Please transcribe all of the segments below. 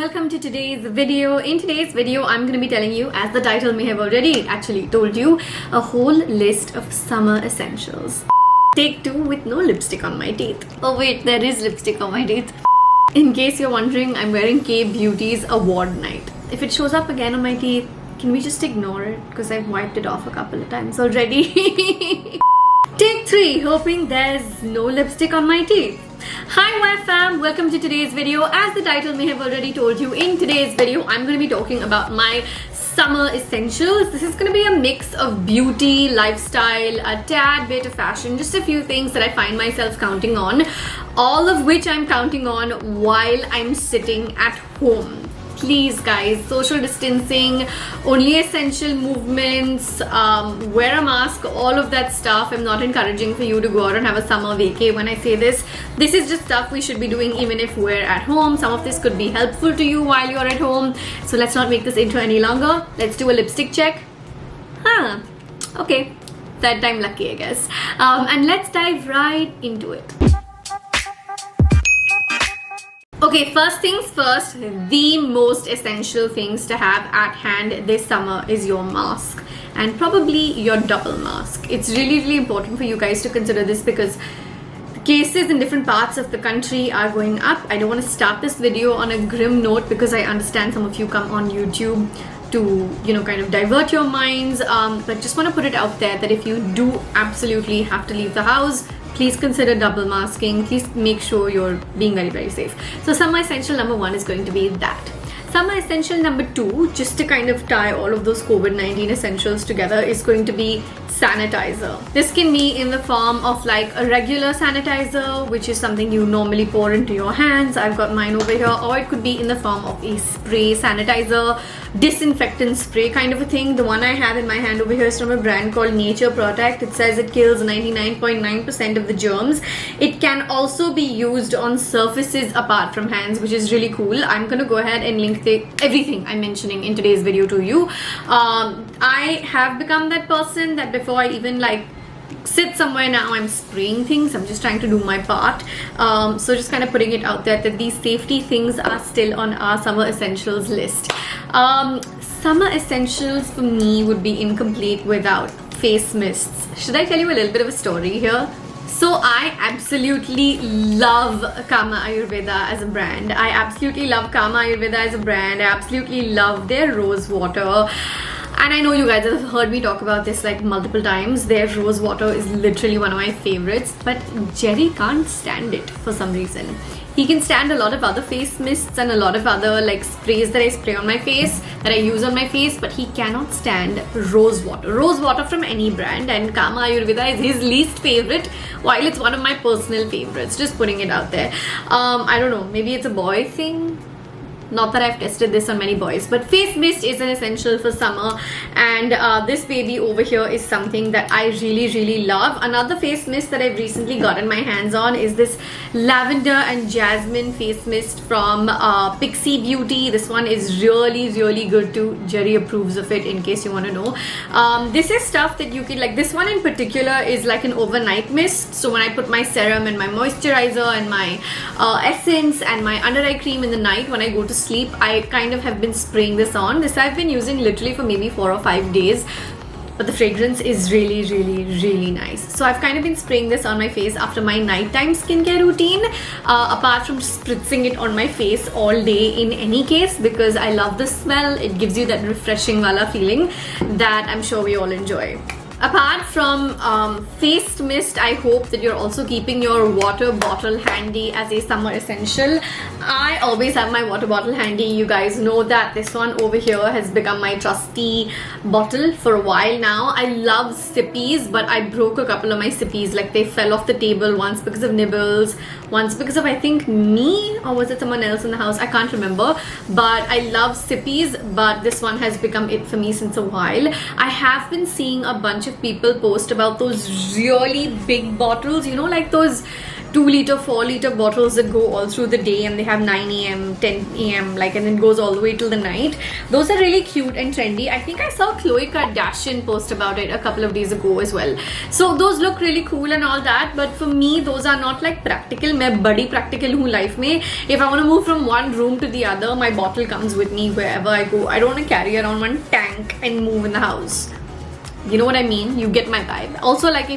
welcome to today's video. In today's video, I'm going to be telling you, as the title may have already actually told you, a whole list of summer essentials. Take 2 with no lipstick on my teeth. Oh wait, there is lipstick on my teeth. In case you're wondering, I'm wearing K Beauty's award night. If it shows up again on my teeth, can we just ignore it? Because I've wiped it off a couple of times already. Take 3, hoping there's no lipstick on my teeth. Hi YF fam, welcome to today's video. As the title may have already told you, in today's video I'm going to be talking about my summer essentials. This is going to be a mix of beauty, lifestyle, a tad bit of fashion, just a few things that I find myself counting on, all of which I'm counting on while I'm sitting at home. Please guys, social distancing, only essential movements, wear a mask, all of that stuff. I'm not encouraging for you to go out and have a summer vacay. When I say this is just stuff we should be doing even if we're at home. Some of this could be helpful to you while you're at home. So let's not make this intro any longer. Let's do a lipstick check. Okay, third time lucky I guess. And let's dive right into it. Okay, first things first, the most essential things to have at hand this summer is your mask, and probably your double mask. It's really important for you guys to consider this because cases in different parts of the country are going up. I don't want to start this video on a grim note because I understand some of you come on YouTube to, kind of divert your minds, but just want to put it out there that if you do absolutely have to leave the house, please consider double masking. Please make sure you're being very safe. So summer essential number 1 is going to be that. Summer essential number 2, just to kind of tie all of those COVID-19 essentials together, is going to be sanitizer. This can be in the form of like a regular sanitizer, which is something you normally pour into your hands. I've got mine over here. Or it could be in the form of a spray sanitizer, disinfectant spray kind of a thing. The one I have in my hand over here is from a brand called Nature Protect. It says it kills 99.9% of the germs. It can also be used on surfaces apart from hands, which is really cool. I'm gonna go ahead and link everything I'm mentioning in today's video to you. I have become that person that before I even like sit somewhere now, I'm spraying things. I'm just trying to do my part. So just kind of putting it out there that these safety things are still on our summer essentials list. Summer essentials for me would be incomplete without face mists. Should I tell you a little bit of a story here? So I absolutely love Kama Ayurveda as a brand. I absolutely love Kama Ayurveda as a brand. I absolutely love their rose water. And I know you guys have heard me talk about this like multiple times. Their rose water is literally one of my favorites. But Jerry can't stand it for some reason. He can stand a lot of other face mists and a lot of other like sprays that I spray on my face, that I use on my face, but he cannot stand rose water. Rose water from any brand, and Kama Ayurveda is his least favorite, while it's one of my personal favorites. Just putting it out there. I don't know, maybe it's a boy thing. Not that I've tested this on many boys, but face mist is an essential for summer, and this baby over here is something that I really love. Another face mist that I've recently gotten my hands on is this lavender and jasmine face mist from Pixie Beauty. This one is really good too. Jerry approves of it, in case you want to know. This is stuff that you can like. This one in particular is like an overnight mist. So when I put my serum and my moisturizer and my essence and my under eye cream in the night, when I go to sleep, I kind of have been spraying this on. This I've been using literally for maybe 4 or 5 days, but the fragrance is really nice. So I've kind of been spraying this on my face after my nighttime skincare routine, apart from spritzing it on my face all day in any case, because I love the smell. It gives you that refreshing wala feeling that I'm sure we all enjoy. Apart from face mist, I hope that you're also keeping your water bottle handy as a summer essential. I always have my water bottle handy. You guys know that. This one over here has become my trusty bottle for a while now. I love sippies, but I broke a couple of my sippies. Like they fell off the table, once because of nibbles, once because of I think me, or was it someone else in the house? I can't remember. But I love sippies, but this one has become it for me since a while. I have been seeing a bunch of people post about those really big bottles, like those 2-liter, 4-liter bottles that go all through the day, and they have 9 a.m, 10 a.m, like, and then goes all the way till the night. Those are really cute and trendy. I think I saw Khloe Kardashian post about it a couple of days ago as well. So those look really cool and all that, but for me those are not like practical. मैं बड़ी practical हूँ life में. If I want to move from one room to the other, my bottle comes with me wherever I go. I don't want to carry around one tank and move in the house. You know what I mean? You get my vibe. Also, like,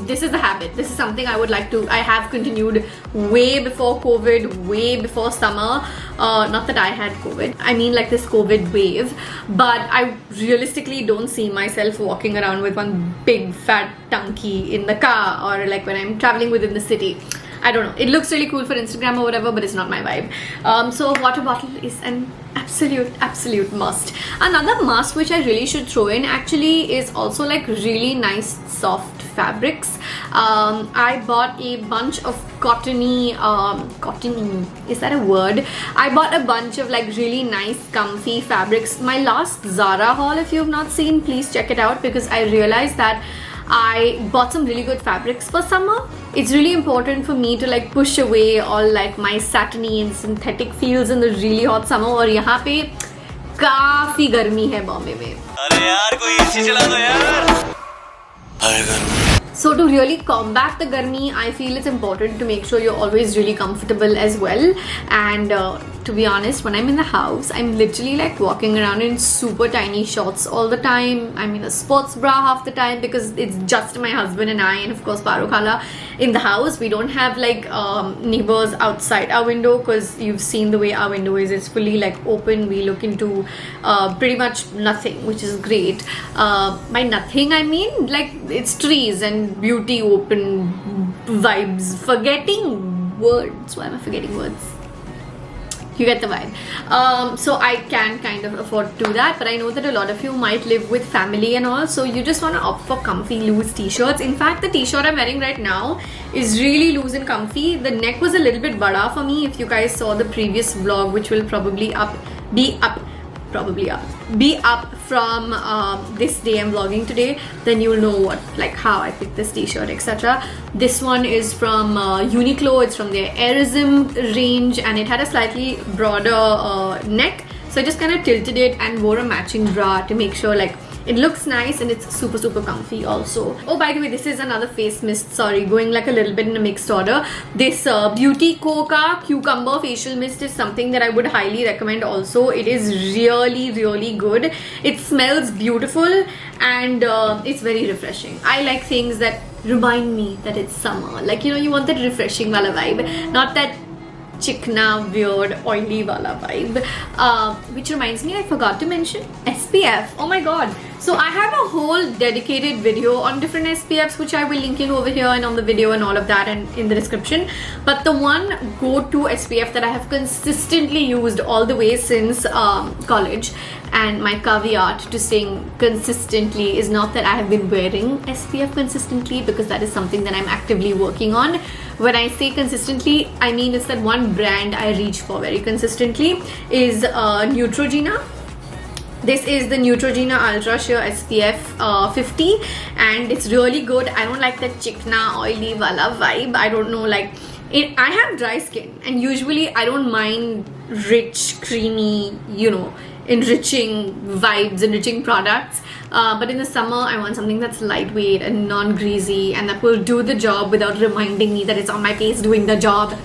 this is a habit. This is something I would like to, I have continued way before COVID, way before summer. Not that I had COVID. I mean like this COVID wave. But I realistically don't see myself walking around with one big fat tunky in the car, or like when I'm traveling within the city. I don't know. It looks really cool for Instagram or whatever, but it's not my vibe. So water bottle is an absolute must. Another must which I really should throw in actually is also like really nice soft fabrics. I bought a bunch of cottony, is that a word? I bought a bunch of like really nice comfy fabrics. My last Zara haul, if you have not seen, please check it out, because I realized that I bought some really good fabrics for summer. It's really important for me to like push away all like my satiny and synthetic feels in the really hot summer. और यहाँ पे काफी गर्मी है बॉम्बे में. अरे यार कोई एसी चला दो यार. So to really combat the garmi, I feel it's important to make sure you're always really comfortable as well. And to be honest, when I'm in the house, I'm literally like walking around in super tiny shorts all the time. I'm in a sports bra half the time because it's just my husband and I, and of course Paro Khala in the house. We don't have like neighbors outside our window, because you've seen the way our window is. It's fully like open. We look into pretty much nothing, which is great. By nothing I mean like it's trees and beauty, open vibes. Forgetting words. Why am I forgetting words? You get the vibe. So I can kind of afford to do that, but I know that a lot of you might live with family and all, so you just want to opt for comfy loose t-shirts. In fact, the t-shirt I'm wearing right now is really loose and comfy. The neck was a little bit bada for me. If you guys saw the previous vlog, which will probably be up from this day I'm vlogging today, then you'll know what, like how I picked this t-shirt, etc. This one is from Uniqlo. It's from their Airism range, and it had a slightly broader neck, so I just kind of tilted it and wore a matching bra to make sure like it looks nice, and it's super comfy also. Oh, by the way, this is another face mist. Sorry, going like a little bit in a mixed order. This Beauty Coca Cucumber Facial Mist is something that I would highly recommend also. It is really good. It smells beautiful, and it's very refreshing. I like things that remind me that it's summer. Like, you know, you want that refreshing wala vibe, not that chikna, weird, oily wala vibe. Which reminds me, I forgot to mention SPF. Oh my god. So I have a whole dedicated video on different SPFs, which I will link in over here and on the video and all of that and in the description. But the one go-to SPF that I have consistently used all the way since college, and my caveat to saying consistently is not that I have been wearing SPF consistently, because that is something that I'm actively working on. When I say consistently, I mean it's that one brand I reach for very consistently is Neutrogena. This is the Neutrogena Ultra Sheer SPF 50, and it's really good. I don't like that chikna, oily wala vibe. I don't know, like I have dry skin, and usually I don't mind rich, creamy, you know, enriching vibes, enriching products. But in the summer, I want something that's lightweight and non-greasy, and that will do the job without reminding me that it's on my face doing the job,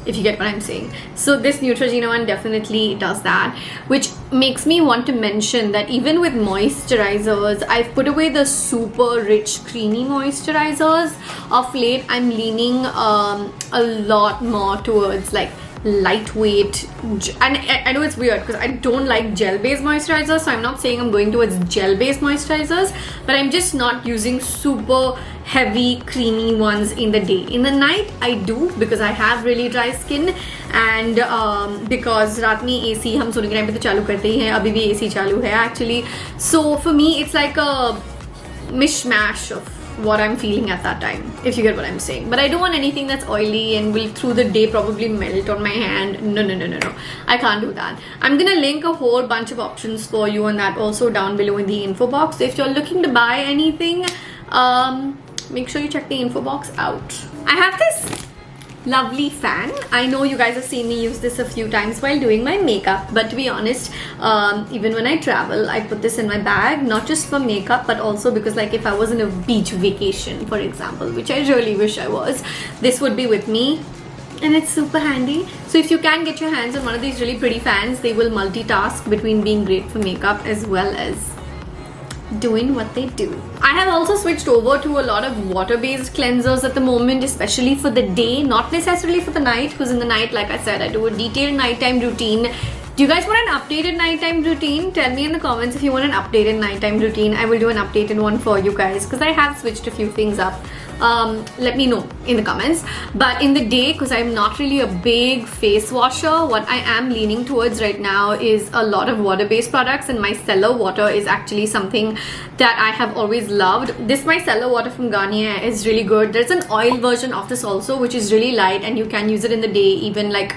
if you get what I'm saying. So this Neutrogena one definitely does that, which makes me want to mention that even with moisturizers, I've put away the super rich creamy moisturizers. Of late, I'm leaning a lot more towards like lightweight, and I know it's weird because I don't like gel-based moisturizers, so I'm not saying I'm going towards gel-based moisturizers, but I'm just not using super heavy creamy ones in the day. In the night I do, because I have really dry skin, and because रात में AC हम सोने के time पे तो चालू करते ही हैं, अभी भी AC चालू है actually, so for me it's like a mishmash of what I'm feeling at that time, if you get what I'm saying. But I don't want anything that's oily and will through the day probably melt on my hand. No, I can't do that. I'm gonna link a whole bunch of options for you on that also down below in the info box. So if you're looking to buy anything, make sure you check the info box out. I have this lovely fan. I know you guys have seen me use this a few times while doing my makeup, but to be honest, even when I travel, I put this in my bag, not just for makeup, but also because like if I was in a beach vacation, for example, which I really wish I was, this would be with me. And it's super handy. So if you can get your hands on one of these really pretty fans, they will multitask between being great for makeup as well as doing what they do. I have also switched over to a lot of water-based cleansers at the moment, especially for the day, not necessarily for the night, because in the night, like I said, I do a detailed nighttime routine. Do you guys want an updated nighttime routine? Tell me in the comments if you want an updated nighttime routine. I will do an updated one for you guys because I have switched a few things up. Let me know in the comments. But in the day, because I'm not really a big face washer, what I am leaning towards right now is a lot of water-based products, and micellar water is actually something that I have always loved. This micellar water from Garnier is really good. There's an oil version of this also, which is really light, and you can use it in the day, even like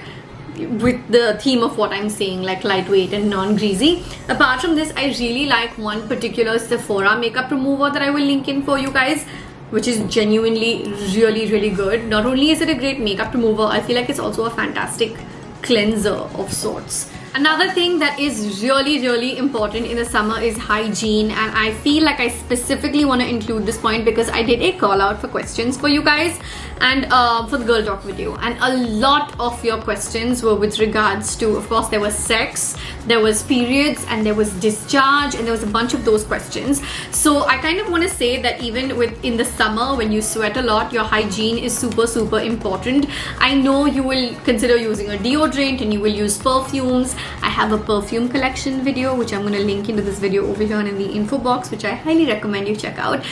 with the theme of what I'm saying, like lightweight and non-greasy. Apart from this, I really like one particular Sephora makeup remover that I will link in for you guys, which is genuinely really good. Not only is it a great makeup remover, I feel like it's also a fantastic cleanser of sorts. Another thing that is really important in the summer is hygiene, and I feel like I specifically want to include this point because I did a call out for questions for you guys and for the girl talk video, and a lot of your questions were with regards to, of course, there was sex, there was periods, and there was discharge, and there was a bunch of those questions. So I kind of want to say that even in the summer when you sweat a lot, your hygiene is super important. I know you will consider using a deodorant and you will use perfumes. I have a perfume collection video which I'm going to link into this video over here and in the info box, which I highly recommend you check out,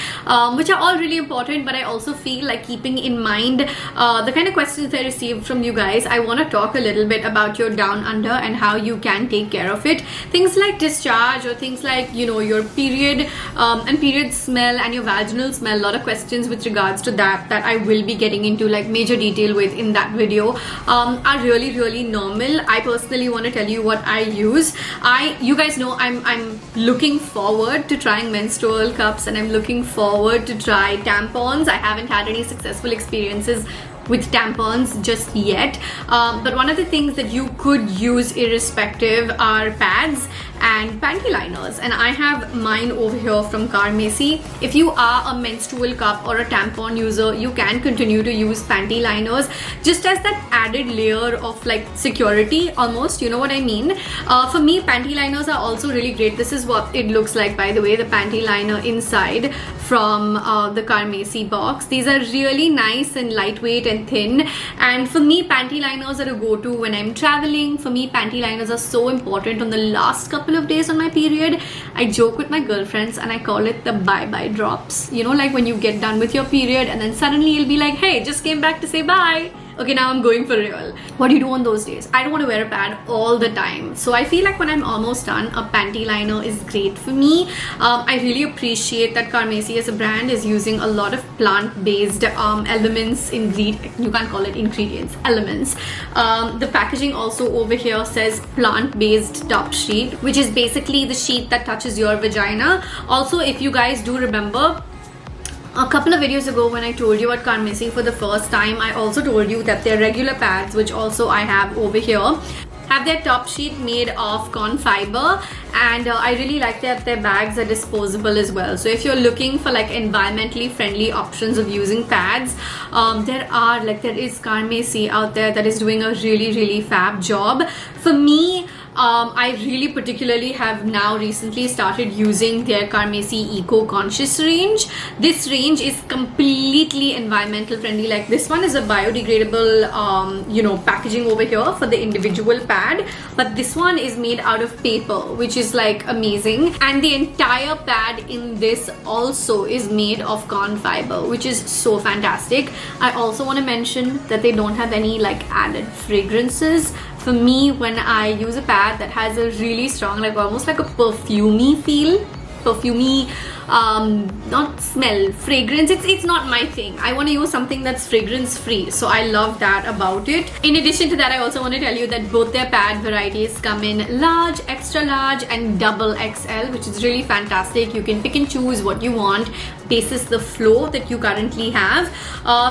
which are all really important. But I also feel like, keeping in mind the kind of questions I received from you guys, I want to talk a little bit about your down under and how you can take care of it. Things like discharge, or things like, you know, your period and period smell and your vaginal smell. A lot of questions with regards to that I will be getting into like major detail with in that video are really normal. I personally want to tell you what I use. You guys know I'm looking forward to trying menstrual cups, and I'm looking forward to try tampons. I haven't had any successful experiences with tampons just yet, but one of the things that you could use irrespective are pads and panty liners, and I have mine over here from Carmesi. If you are a menstrual cup or a tampon user, you can continue to use panty liners just as that added layer of like security almost, you know what I mean. For me, panty liners are also really great. This is what it looks like, by the way, the panty liner inside from the Carmesi box. These are really nice and lightweight and thin, and for me, panty liners are a go-to when I'm traveling. For me, panty liners are so important on the last couple of days on my period. I joke with my girlfriends and I call it the bye-bye drops. You know, like when you get done with your period and then suddenly you'll be like, hey, just came back to say bye. Okay, now I'm going for real. What do you do on those days? I don't want to wear a pad all the time. So I feel like when I'm almost done, a panty liner is great for me. I really appreciate that Carmesi as a brand is using a lot of plant-based elements, you can't call it ingredients, elements. The packaging also over here says plant-based top sheet, which is basically the sheet that touches your vagina. Also, if you guys do remember, a couple of videos ago when I told you about Carmesi for the first time, I also told you that their regular pads, which also I have over here, have their top sheet made of corn fiber, and I really like that their bags are disposable as well. So if you're looking for like environmentally friendly options of using pads, there is Carmesi out there that is doing a really fab job. For me, I really particularly have now recently started using their Carmesi Eco Conscious range. This range is completely environmental friendly. Like this one is a biodegradable packaging over here for the individual pad, but this one is made out of paper, which is like amazing, and the entire pad in this also is made of corn fiber, which is so fantastic. I also want to mention that they don't have any like added fragrances. For me, when I use a pad that has a really strong, like almost like a perfumey feel, perfumey not smell, fragrance. It's not my thing. I want to use something that's fragrance free, so I love that about it. In addition to that, I also want to tell you that both their pad varieties come in large, extra large and double XL, which is really fantastic. You can pick and choose what you want basis the flow that you currently have.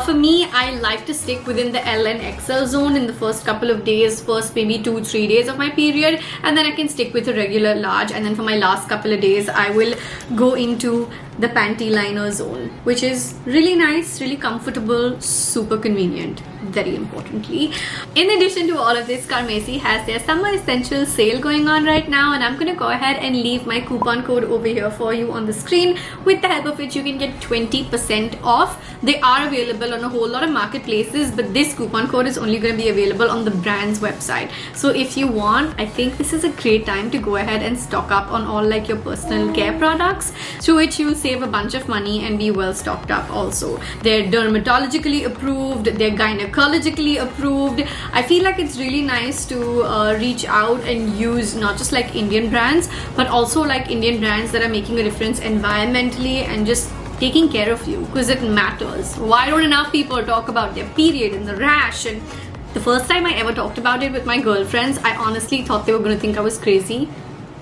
For me, I like to stick within the L and XL zone in the first couple of days, first maybe 2-3 days of my period, and then I can stick with a regular large, and then for my last couple of days I will go into the panty liner zone, which is really nice, really comfortable, super convenient, very importantly. In addition to all of this, Carmesi has their summer essential sale going on right now, and I'm gonna go ahead and leave my coupon code over here for you on the screen, with the help of which you can get 20% off. They are available on a whole lot of marketplaces, but this coupon code is only going to be available on the brand's website. So if you want, I think this is a great time to go ahead and stock up on all like your personal care products, through which you'll save a bunch of money and be well stocked up also. They're dermatologically approved, they're gynecologically approved. I feel like it's really nice to reach out and use not just like Indian brands, but also like Indian brands that are making a difference environmentally and just taking care of you, because it matters. Why don't enough people talk about their period and the rash? And the first time I ever talked about it with my girlfriends, I honestly thought they were going to think I was crazy,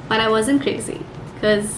but I wasn't crazy because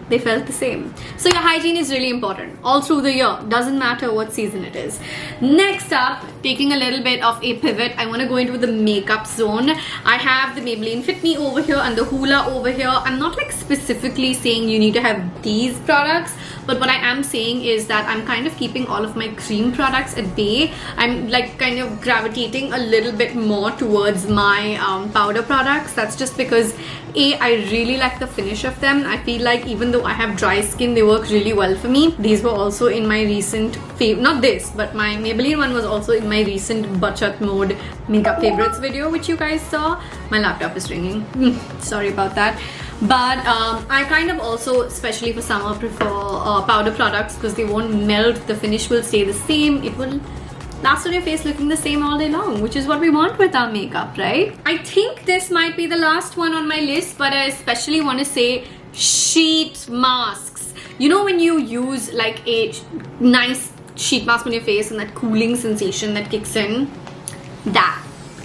they felt the same. So your hygiene is really important all through the year, doesn't matter what season it is. Next up, taking a little bit of a pivot, I want to go into the makeup zone. I have the Maybelline Fit Me over here and the Hoola over here. I'm not like specifically saying you need to have these products, but what I am saying is that I'm kind of keeping all of my cream products at bay. I'm like kind of gravitating a little bit more towards my powder products. That's just because I really like the finish of them. I feel like even though I have dry skin, they work really well for me. These were also in my recent not this, but my Maybelline one was also in my recent Bachat mode makeup favorites video, which you guys saw. My laptop is ringing. Sorry about that. But I kind of also, especially for summer, prefer powder products because they won't melt. The finish will stay the same. It will last on your face looking the same all day long, which is what we want with our makeup, right? I think this might be the last one on my list, but I especially want to say sheet masks. You know when you use like a nice sheet mask on your face and that cooling sensation that kicks in? That.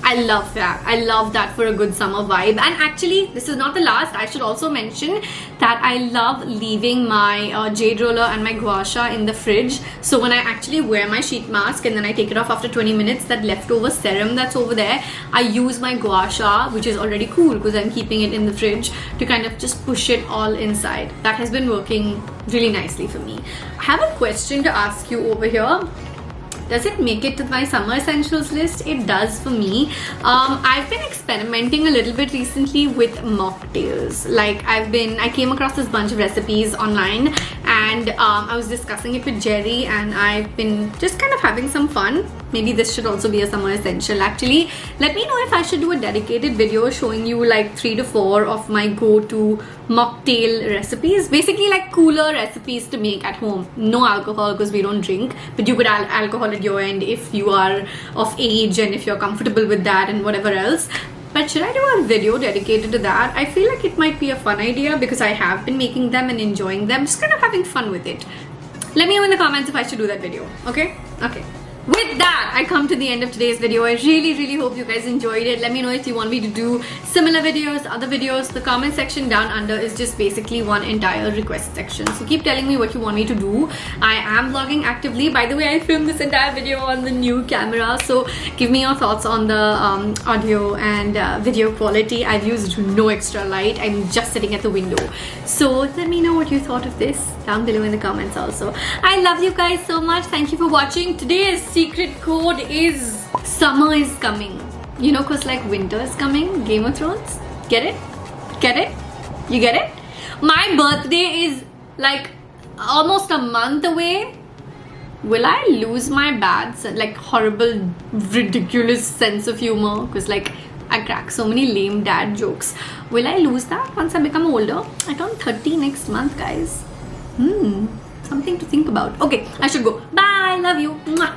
I love that. I love that for a good summer vibe. And actually, this is not the last. I should also mention that I love leaving my jade roller and my gua sha in the fridge. So when I actually wear my sheet mask and then I take it off after 20 minutes, that leftover serum that's over there, I use my gua sha, which is already cool because I'm keeping it in the fridge, to kind of just push it all inside. That has been working really nicely for me. I have a question to ask you over here. Does it make it to my summer essentials list? It does for me. I've been experimenting a little bit recently with mocktails. Like I came across this bunch of recipes online, and I was discussing it with Jerry, and I've been just kind of having some fun. Maybe this should also be a summer essential actually. Let me know if I should do a dedicated video showing you like 3 to 4 of my go-to mocktail recipes. Basically like cooler recipes to make at home. No alcohol because we don't drink, but you could add alcohol at your end if you are of age and if you're comfortable with that and whatever else. But should I do a video dedicated to that? I feel like it might be a fun idea because I have been making them and enjoying them, just kind of having fun with it. Let me know in the comments if I should do that video. Okay? Okay. With that, I come to the end of today's video. I really hope you guys enjoyed it. Let me know if you want me to do similar videos, other videos. The comment section down under is just basically one entire request section. So keep telling me what you want me to do. I am vlogging actively. By the way, I filmed this entire video on the new camera. So give me your thoughts on the audio and video quality. I've used no extra light. I'm just sitting at the window. So let me know what you thought of this down below in the comments also. I love you guys so much. Thank you for watching. Today's secret code is summer is coming. You know, cause like winter is coming. Game of Thrones. Get it? Get it? You get it? My birthday is like almost a month away. Will I lose my bad, like horrible, ridiculous sense of humor? Cause like I crack so many lame dad jokes. Will I lose that once I become older? I turn 30 next month, guys. Something to think about. Okay, I should go. Bye. Love you. Mwah.